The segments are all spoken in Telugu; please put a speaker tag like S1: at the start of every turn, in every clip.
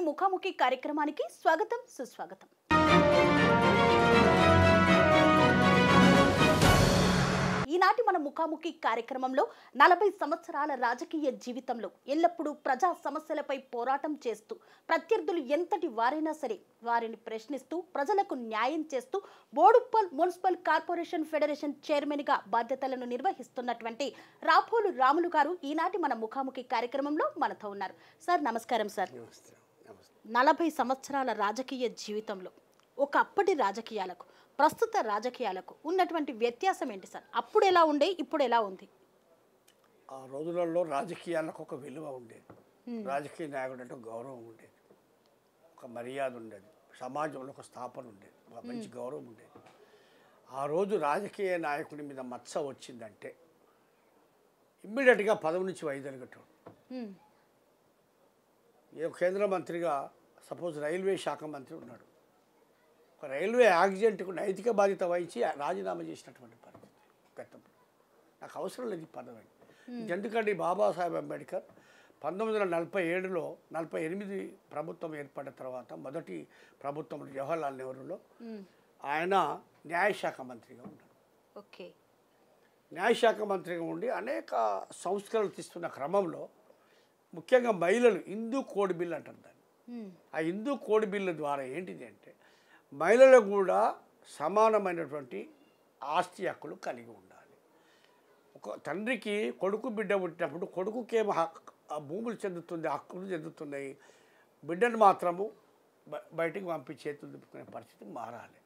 S1: ముఖాముఖి కార్యక్రమానికి స్వాగతం సుస్వాగతం. ఈనాటి మన ముఖాముఖి కార్యక్రమంలో 40 సంవత్సరాల రాజకీయ జీవితంలో ఎల్లప్పుడూ ప్రజా సమస్యలపై పోరాటం చేస్తూ ప్రత్యర్థులు ఎంతటి వారైనా సరే వారిని ప్రశ్నిస్తూ ప్రజలకు న్యాయం చేస్తూ Boduppal municipal corporation federation chairman గా బాధ్యతలను నిర్వహిస్తున్నటువంటి రాపోలు రాములు గారు ఈనాటి మన ముఖాముఖి కార్యక్రమంలో మనతో ఉన్నారు. సార్ నమస్కారం సార్. 40 సంవత్సరాల రాజకీయ జీవితంలో ఒకప్పటి రాజకీయాలకు ప్రస్తుత రాజకీయాలకు ఉన్నటువంటి వ్యత్యాసం ఏంటి సార్? అప్పుడు ఎలా ఉండే, ఇప్పుడు ఎలా ఉంది?
S2: ఆ రోజులలో రాజకీయాలకు ఒక విలువ ఉండేది, రాజకీయ నాయకుడు అంటే గౌరవం ఉండేది, ఒక మర్యాద ఉండేది, సమాజంలో ఒక స్థాపన ఉండేది, ఒక మంచి గౌరవం ఉండేది. ఆ రోజు రాజకీయ నాయకుడి మీద మచ్చ వచ్చిందంటే ఇమ్మీడియట్గా పదవి నుంచి వైదొలగటం. ఏ కేంద్ర మంత్రిగా సపోజ్ రైల్వే శాఖ మంత్రి ఉన్నాడు, ఒక రైల్వే యాక్సిడెంట్కు నైతిక బాధ్యత వహించి రాజీనామా చేసినటువంటి పరిస్థితి గతంలో. నాకు అవసరం లేదు ఈ పదవి. ఎందుకంటే బాబాసాహెబ్ అంబేద్కర్ 1947లో 48 ప్రభుత్వం ఏర్పడిన తర్వాత మొదటి ప్రభుత్వం జవహర్లాల్ నెహ్రూలో ఆయన న్యాయశాఖ మంత్రిగా ఉన్నాడు.
S1: ఓకే,
S2: న్యాయశాఖ మంత్రిగా ఉండి అనేక సంస్కరణలు తీస్తున్న క్రమంలో ముఖ్యంగా మహిళలు హిందూ కోడ్ బిల్ అంటారు దాన్ని. ఆ హిందూ కోడ్ బిల్లు ద్వారా ఏంటిది అంటే మహిళలకు కూడా సమానమైనటువంటి ఆస్తి హక్కులు కలిగి ఉండాలి. ఒక తండ్రికి కొడుకు బిడ్డ పుట్టినప్పుడు కొడుకుకేమో భూములు చెందుతుంది, హక్కులు చెందుతున్నాయి, బిడ్డను మాత్రము బయటికి పంపి చేతులు తిప్పుకునే పరిస్థితి మారాలి.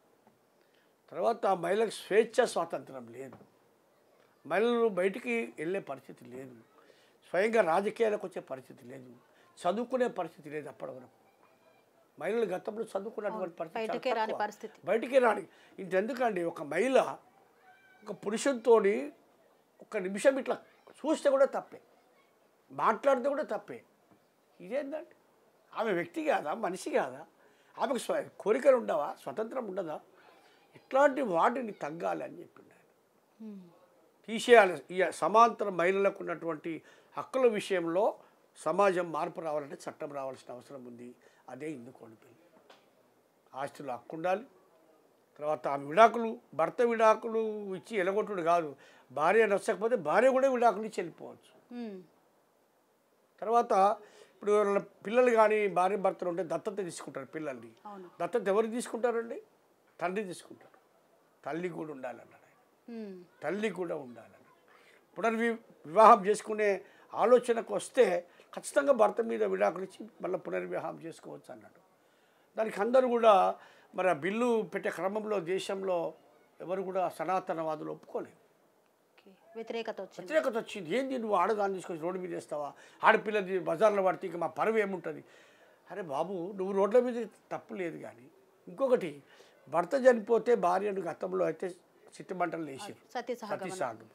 S2: తర్వాత మహిళలకు స్వేచ్ఛ స్వాతంత్రం లేదు, మహిళలు బయటికి వెళ్ళే పరిస్థితి లేదు, స్వయంగా రాజకీయాలకు వచ్చే పరిస్థితి లేదు, చదువుకునే పరిస్థితి లేదు. అప్పటి వరకు మహిళలు గతంలో చదువుకున్నటువంటి పరిస్థితి బయటికే రాని. ఇంతెందుకండి, ఒక మహిళ ఒక పురుషునితో ఒక నిమిషం ఇట్లా చూస్తే కూడా తప్పే, మాట్లాడితే కూడా తప్పే. ఇదేంటంటే ఆమె వ్యక్తి కాదా, మనిషి కాదా? ఆమెకు కోరికలు ఉండవా, స్వతంత్రం ఉండదా? ఇట్లాంటి వాటిని తగ్గాలి అని చెప్పిండు ఆయన. తీసేయాలి. ఈ సమాంతర మహిళలకు ఉన్నటువంటి హక్కుల విషయంలో సమాజం మార్పు రావాలంటే చట్టం రావాల్సిన అవసరం ఉంది. అదే హిందూ కోడ్ బిల్. ఆస్తిలో హక్కు ఉండాలి. తర్వాత ఆమె విడాకులు, భర్త విడాకులు ఇచ్చి ఎలగొట్టుడు కాదు, భార్య నచ్చకపోతే భార్య కూడా విడాకులు ఇచ్చి వెళ్ళిపోవచ్చు. తర్వాత ఇప్పుడు పిల్లలు కానీ భార్య భర్తలు ఉంటే దత్తత తీసుకుంటారు పిల్లల్ని. దత్తత ఎవరు తీసుకుంటారండి? తండ్రి తీసుకుంటారు. తల్లి కూడా ఉండాలన్నాడు ఆయన. తల్లి కూడా ఉండాలన్నాడు. పునర్వివాహం చేసుకునే ఆలోచనకు వస్తే ఖచ్చితంగా భర్త మీద విడాకులు ఇచ్చి మళ్ళీ పునర్వివాహం చేసుకోవచ్చు అన్నాడు. దానికి అందరూ కూడా మరి ఆ బిల్లు పెట్టే క్రమంలో దేశంలో ఎవరు కూడా సనాతనవాదులు ఒప్పుకోలేదు.
S1: వ్యతిరేకత
S2: వచ్చింది. ఏంది నువ్వు ఆడదాన్ని తీసుకొచ్చి రోడ్డు మీద వేస్తావా, ఆడపిల్లది బజార్లో పడితే ఇక మా పరువు ఏముంటుంది? అరే బాబు, నువ్వు రోడ్ల మీద తప్పు లేదు, కానీ ఇంకొకటి భర్త చనిపోతే భార్యను గతంలో అయితే చిట్టుమంటలు వేసారు, సతీసాగం.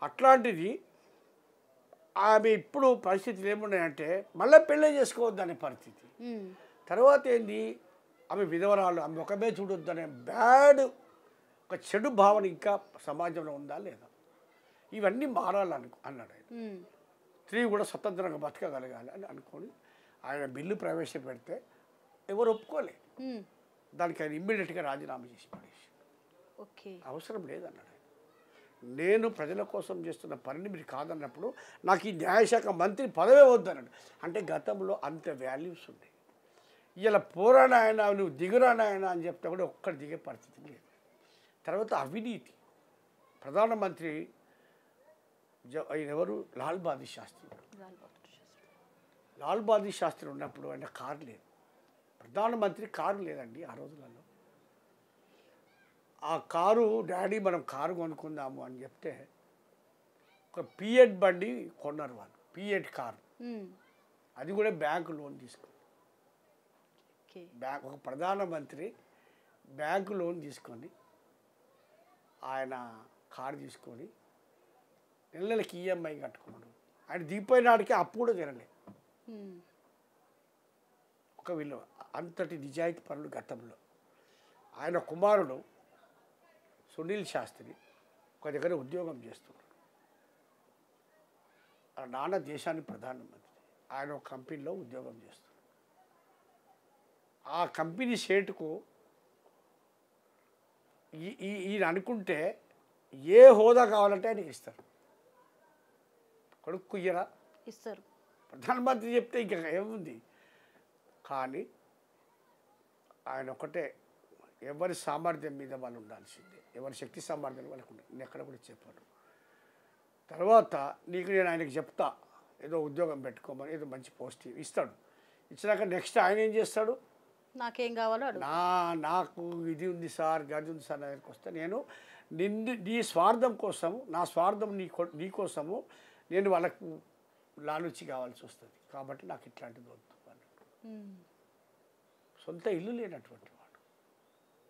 S2: అట్లాంటిది ఆమె ఇప్పుడు పరిస్థితులు ఏమున్నాయంటే మళ్ళీ పెళ్ళి చేసుకోవద్దు అనే పరిస్థితి. తర్వాత ఏంది, ఆమె విధవరాలు, ఆమె ఒకమే చూడొద్దు అనే బ్యాడ్ ఒక చెడు భావన ఇంకా సమాజంలో ఉందా లేదా? ఇవన్నీ మారాలని అన్నాడు ఆయన. స్త్రీ కూడా స్వతంత్రంగా బతకగలగాలి అని అనుకొని ఆయన బిల్లు ప్రవేశపెడితే ఎవరు ఒప్పుకోలేదు. దానికి ఆయన ఇమ్మీడియట్గా రాజీనామా చేసి పడేసి అవసరం లేదన్నాడు. నేను ప్రజల కోసం చేస్తున్న పనిని మీరు కాదన్నప్పుడు నాకు ఈ న్యాయశాఖ మంత్రి పదవే వద్దన్నాడు. అంటే గతంలో అంత వాల్యూస్ ఉన్నాయి. ఇలా పోరాడాయన, నువ్వు దిగురానాయన అని చెప్తే కూడా ఒక్కటి దిగే పరిస్థితి లేదు. తర్వాత అవినీతి. ప్రధానమంత్రి ఆయన ఎవరు? లాల్ బహదూర్ శాస్త్రి. లాల్ బహదూర్ శాస్త్రి ఉన్నప్పుడు ఆయన కారు లేదు, ప్రధానమంత్రి కారు లేదండి ఆ రోజులలో. ఆ కారు డాడీ మనం కారు కొనుక్కుందాము అని చెప్తే ఒక పిఎడ్ బండి కొన్నారు వాళ్ళు, పిఎడ్ కారు. అది కూడా బ్యాంకు లోన్ తీసుకుని, ఒక ప్రధానమంత్రి బ్యాంకు లోన్ తీసుకొని ఆయన కారు తీసుకొని నెలలకి ఈఎంఐ కట్టుకున్నాడు. ఆయన దిగిపోయినాడికి అప్పు కూడా తినలేదు. ఒక విలువ అంతటి నిజాయితీ పనులు గతంలో. ఆయన కుమారుడు సునీల్ శాస్త్రి ఒక దగ్గర ఉద్యోగం చేస్తున్నాడు. నాన్న దేశానికి ప్రధానమంత్రి, ఆయన ఒక కంపెనీలో ఉద్యోగం చేస్తున్నాడు. ఆ కంపెనీ షేటుకు ఈయన అనుకుంటే ఏ హోదా కావాలంటే ఆయనకి ఇస్తారు. కొడుకు ఇయ్యరా?
S1: ఇస్తారు.
S2: ప్రధానమంత్రి చెప్తే ఇంకా ఏముంది. కానీ ఆయన ఒకటే, ఎవరి సామర్థ్యం మీద వాళ్ళు ఉండాల్సిందే, ఎవరి శక్తి సామర్థ్యం వాళ్ళకు ఉండాలి. నేను ఎక్కడ కూడా చెప్పాను. తర్వాత నీకు నేను ఆయనకి చెప్తా, ఏదో ఉద్యోగం పెట్టుకోమని, ఏదో మంచి పోస్ట్ ఇస్తాడు. ఇచ్చినాక నెక్స్ట్ ఆయన ఏం చేస్తాడు?
S1: నాకేం కావాలో
S2: నాకు ఇది ఉంది సార్, గది ఉంది సార్, నా దగ్గరికి వస్తే నేను నీ స్వార్థం కోసము, నా స్వార్థం నీ కోసము నేను వాళ్ళకు లాలుచి కావాల్సి వస్తుంది. కాబట్టి నాకు ఇట్లాంటిది వద్దు. సొంత ఇల్లు లేనటువంటి వాడు,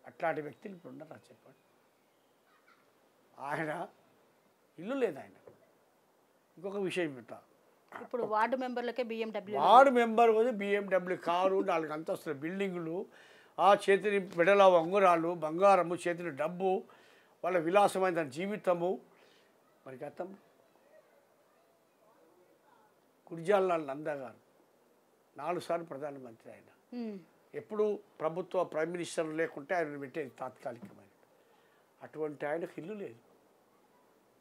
S2: అట్లాంటి వ్యక్తులు ఇప్పుడు ఉన్నారా చెప్పండి. ఆయన ఇల్లు లేదు. ఆయన ఇంకొక విషయం చెప్తా,
S1: ఇప్పుడు వార్డు మెంబర్లకే BMW,
S2: వార్డు మెంబర్ పోతే BMW కారు, 4 అంతస్తుల బిల్డింగులు, ఆ చేతిని మెడల ఉంగరాలు, బంగారము, చేతిని డబ్బు, వాళ్ళ విలాసమైన జీవితము. మరి గతం గురిజాల నందా గారు 4 సార్లు ప్రధానమంత్రి. ఆయన ఎప్పుడు ప్రభుత్వ ప్రైమ్ మినిస్టర్ లేకుంటే ఆయన పెట్టేది తాత్కాలికమైన. అటువంటి ఆయనకు ఇల్లు లేదు,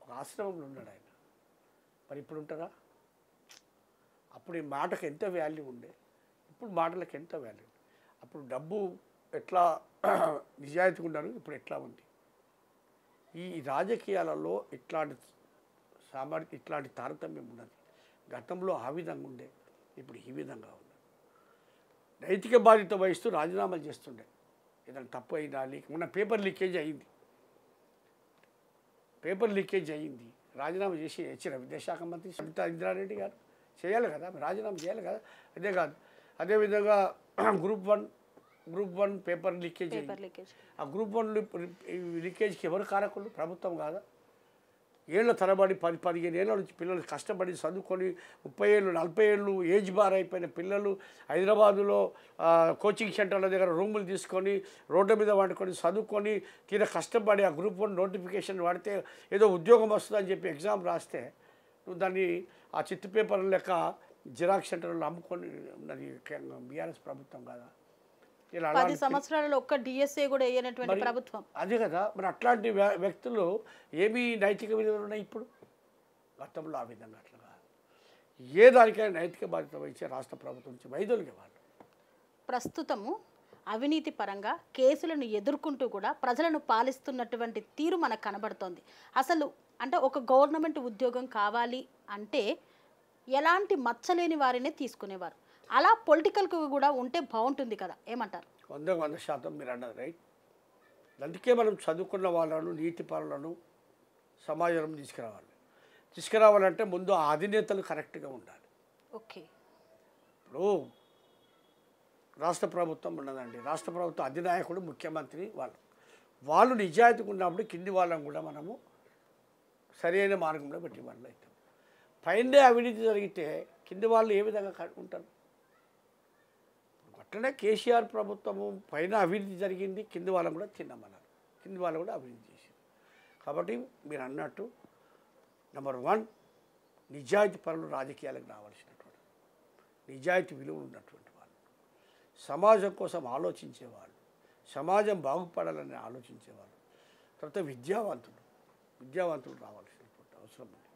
S2: ఒక ఆశ్రమంలో ఉన్నాడు ఆయన. మరి ఇప్పుడు ఉంటారా? అప్పుడు ఈ మాటకు ఎంత వాల్యూ ఉండే, ఇప్పుడు మాటలకు ఎంత వాల్యూ. అప్పుడు డబ్బు ఎట్లా నిజాయితీగా ఉన్నారు, ఇప్పుడు ఎట్లా ఉంది. ఈ రాజకీయాలలో ఇట్లాంటి తారతమ్యం ఉన్నది. గతంలో ఆ విధంగా ఉండే, ఇప్పుడు ఈ విధంగా ఉంది. నైతిక బాధ్యత వహిస్తూ రాజీనామాలు చేస్తుండే. ఏదైనా తప్పు అయినా మొన్న పేపర్ లీకేజ్ అయ్యింది, రాజీనామా చేసి ఇచ్చిన విద్యాశాఖ మంత్రి సబితా ఇంద్రారెడ్డి గారు. చేయాలి కదా, రాజీనామా చేయాలి కదా. అదే కాదు, అదేవిధంగా గ్రూప్ వన్ పేపర్ లీకేజ్. ఆ గ్రూప్ 1 లీకేజ్కి ఎవరు కారకులు? ప్రభుత్వం కాదా? ఏళ్ళ తరబడి 10-15 ఏళ్ళ నుంచి పిల్లలు కష్టపడి చదువుకొని 30 ఏళ్ళు 40 ఏళ్ళు ఏజ్ బార్ అయిపోయిన పిల్లలు హైదరాబాదులో కోచింగ్ సెంటర్ల దగ్గర రూములు తీసుకొని రోడ్డు మీద వండుకొని చదువుకొని తీరా కష్టపడి ఆ గ్రూప్ 1 నోటిఫికేషన్ వాడితే ఏదో ఉద్యోగం వస్తుందని చెప్పి ఎగ్జామ్ రాస్తే నువ్వు దాన్ని ఆ చిత్తు పేపర్ లెక్క జిరాక్స్ సెంటర్లో అమ్ముకొని ఉన్నది బీఆర్ఎస్ ప్రభుత్వం కదా.
S1: 10 సంవత్సరాలలో ఒక్క DSA కూడా వేయనటువంటి ప్రభుత్వం
S2: అదే కదా. మరి అట్లాంటి వ్యక్తులు ఏమీ నైతిక విలువలు ఉన్నాయి ఇప్పుడు? గతంలో ఆ విధంగా అట్లా కాదు. ఏ దానికైనా నైతిక బాధ్యత వహించే రాష్ట్ర ప్రభుత్వం నుంచి వైదొలిగే వాళ్ళు.
S1: ప్రస్తుతము అవినీతి పరంగా కేసులను ఎదుర్కొంటూ కూడా ప్రజలను పాలిస్తున్నటువంటి తీరు మనకు కనబడుతోంది. అసలు అంటే ఒక గవర్నమెంట్ ఉద్యోగం కావాలి అంటే ఎలాంటి మచ్చలేని వారినే తీసుకునేవారు. అలా పొలిటికల్కి కూడా ఉంటే బాగుంటుంది కదా, ఏమంటారు?
S2: 100% మీరు అన్నది రైట్. అందుకే మనం చదువుకున్న వాళ్ళను, నీతి పరులను సమాజంలో తీసుకురావాలంటే ముందు ఆ అధినేతలు కరెక్ట్గా ఉండాలి.
S1: ఓకే,
S2: ఇప్పుడు రాష్ట్ర ప్రభుత్వం ఉన్నదండి, రాష్ట్ర ప్రభుత్వం అధినాయకుడు ముఖ్యమంత్రి వాళ్ళు నిజాయితీగా ఉన్నప్పుడు కింది వాళ్ళని కూడా మనము సరైన మార్గంలో పెట్టి వాళ్ళు అవుతాం. పైనే అవినీతి జరిగితే కింది వాళ్ళు ఏ విధంగా ఉంటారు? అట్లనే కేసీఆర్ ప్రభుత్వము పైన అవినీతి జరిగింది, కింది వాళ్ళని కూడా తిన్నామన్నారు, కింది వాళ్ళు కూడా అవినీతి చేసింది. కాబట్టి మీరు అన్నట్టు నెంబర్ 1 నిజాయితీ పరులు రాజకీయాలకు రావాల్సినటువంటి, నిజాయితీ విలువలు ఉన్నటువంటి వాళ్ళు, సమాజం కోసం ఆలోచించేవాళ్ళు, సమాజం బాగుపడాలని ఆలోచించేవాళ్ళు. తర్వాత విద్యావంతులు రావాల్సినటువంటి అవసరం ఉంది.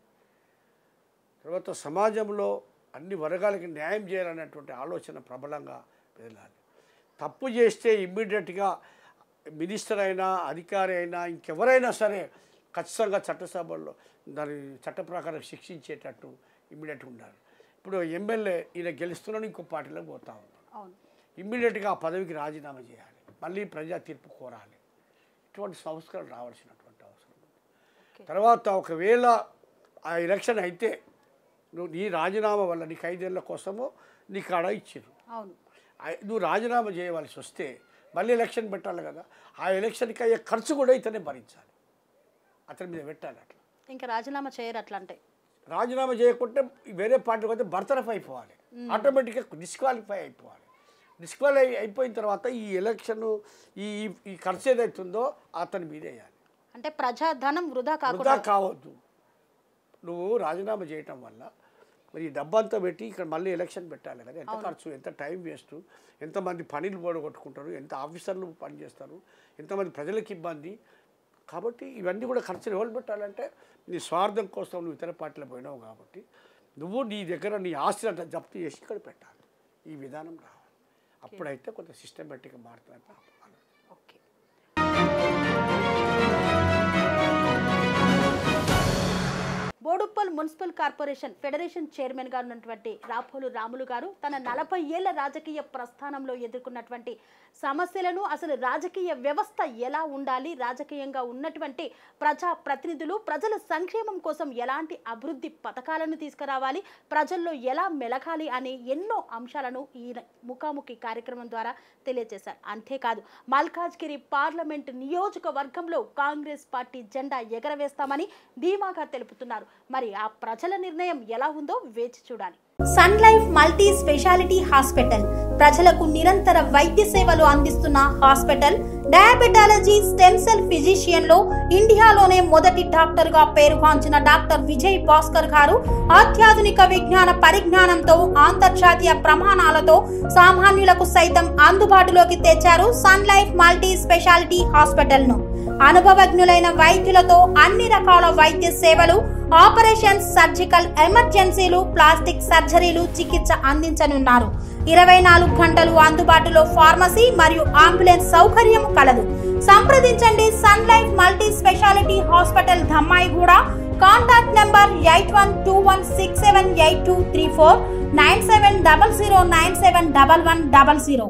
S2: తర్వాత సమాజంలో అన్ని వర్గాలకి న్యాయం చేయాలనేటువంటి ఆలోచన ప్రబలంగా వెళ్ళాలి. తప్పు చేస్తే ఇమ్మీడియట్గా మినిస్టర్ అయినా అధికారి అయినా ఇంకెవరైనా సరే ఖచ్చితంగా చట్టసభల్లో దాని చట్ట ప్రకారం శిక్షించేటట్టు ఇమ్మీడియట్గా ఉండాలి. ఇప్పుడు ఎమ్మెల్యే ఈయన గెలుస్తున్నాను ఇంకో పార్టీలో పోతా ఉన్నాను, ఇమ్మీడియట్గా ఆ పదవికి రాజీనామా చేయాలి, మళ్ళీ ప్రజా తీర్పు కోరాలి. ఇటువంటి సంస్కరణ రావాల్సినటువంటి అవసరం ఉంది. తర్వాత ఒకవేళ ఆ ఎలక్షన్ అయితే నీ రాజీనామా వల్ల నీకు 5 ఏళ్ళ కోసమో నీకు ఆడ ఇచ్చారు, నువ్వు రాజీనామా చేయవలసి వస్తే మళ్ళీ ఎలక్షన్ పెట్టాలి కదా. ఆ ఎలక్షన్కి అయ్యే ఖర్చు కూడా ఇతనే భరించాలి, అతని మీద పెట్టాలి. అట్లా
S1: ఇంకా రాజీనామా చేయరు. అట్లా అంటే
S2: రాజీనామా చేయకుంటే వేరే పార్టీకి అయితే బర్తరఫ్ అయిపోవాలి, ఆటోమేటిక్గా డిస్క్వాలిఫై అయిపోవాలి. డిస్క్వాలిఫై అయిపోయిన తర్వాత ఈ ఎలక్షన్ ఈ ఖర్చు ఏదైతుందో అతని మీద వేయాలి.
S1: అంటే ప్రజాధనం వృధా
S2: కావద్దు. నువ్వు రాజీనామా చేయటం వల్ల మరి ఈ డబ్బంతా పెట్టి ఇక్కడ మళ్ళీ ఎలక్షన్ పెట్టాలి కదా, ఎంత ఖర్చు, ఎంత టైం వేస్ట్, ఎంతమంది పనులు పోడగొట్టుకుంటారు, ఎంత ఆఫీసర్లు పనిచేస్తారు, ఎంతమంది ప్రజలకు ఇబ్బంది. కాబట్టి ఇవన్నీ కూడా ఖర్చులు ఎవరు పెట్టాలంటే నీ స్వార్థం కోసం నువ్వు ఇతర పార్టీలో పోయినావు కాబట్టి నువ్వు నీ దగ్గర నీ ఆస్తిని అంతా జప్తు చేసి ఇక్కడ పెట్టాలి. ఈ విధానం రావాలి, అప్పుడైతే కొంత సిస్టమేటిక్గా మారుతుందంటే.
S1: Okay. Boduppal municipal corporation federation చైర్మన్గా ఉన్నటువంటి రాపోలు రాములు గారు తన 40 ఏళ్ల రాజకీయ ప్రస్థానంలో ఎదుర్కొన్నటువంటి సమస్యలను, అసలు రాజకీయ వ్యవస్థ ఎలా ఉండాలి, రాజకీయంగా ఉన్నటువంటి ప్రజా ప్రతినిధులు ప్రజల సంక్షేమం కోసం ఎలాంటి అభివృద్ధి పథకాలను తీసుకురావాలి, ప్రజల్లో ఎలా మెలగాలి అనే ఎన్నో అంశాలను ఈ ముఖాముఖి కార్యక్రమం ద్వారా తెలియజేశారు. అంతేకాదు మల్కాజ్గిరి పార్లమెంట్ నియోజకవర్గంలో కాంగ్రెస్ పార్టీ జెండా ఎగరవేస్తామని ధీమాగా తెలుపుతున్నారు. మరి ఆ ప్రజల నిర్ణయం ఎలా ఉందో వేచి చూడాలి. Sun Life multi speciality hospital ప్రజలకు నిరంతర వైద్య సేవలు అందిస్తున్న hospital. Diabetology, stem cell physician లో ఇండియాలోనే మొదటి డాక్టర్ గా పేరుగాంచిన డాక్టర్ విజయ్ భాస్కర్ గారు అత్యాధునిక విజ్ఞాన పరిజ్ఞానంతో అంతర్జాతీయ ప్రమాణాలతో సామాన్యులకు సైతం అందుబాటులోకి తెచ్చారు Sun Life multi speciality hospital ను. అనుభవజ్ఞులైన వైద్యులతో అన్ని రకాల వైద్య సేవలు, ఆపరేషన్స్, సర్జికల్ ఎమర్జెన్సీలు, ప్లాస్టిక్ సర్జరీలు, చికిత్స అందించనున్నారు. 24 గంటలు అందుబాటులో ఫార్మసీ మరియు అంబులెన్స్ సౌకర్యం కలదు. సంప్రదించండి Sun Life multi speciality hospital, Dhammaiguda. Contact number 8121678234, 9700971100.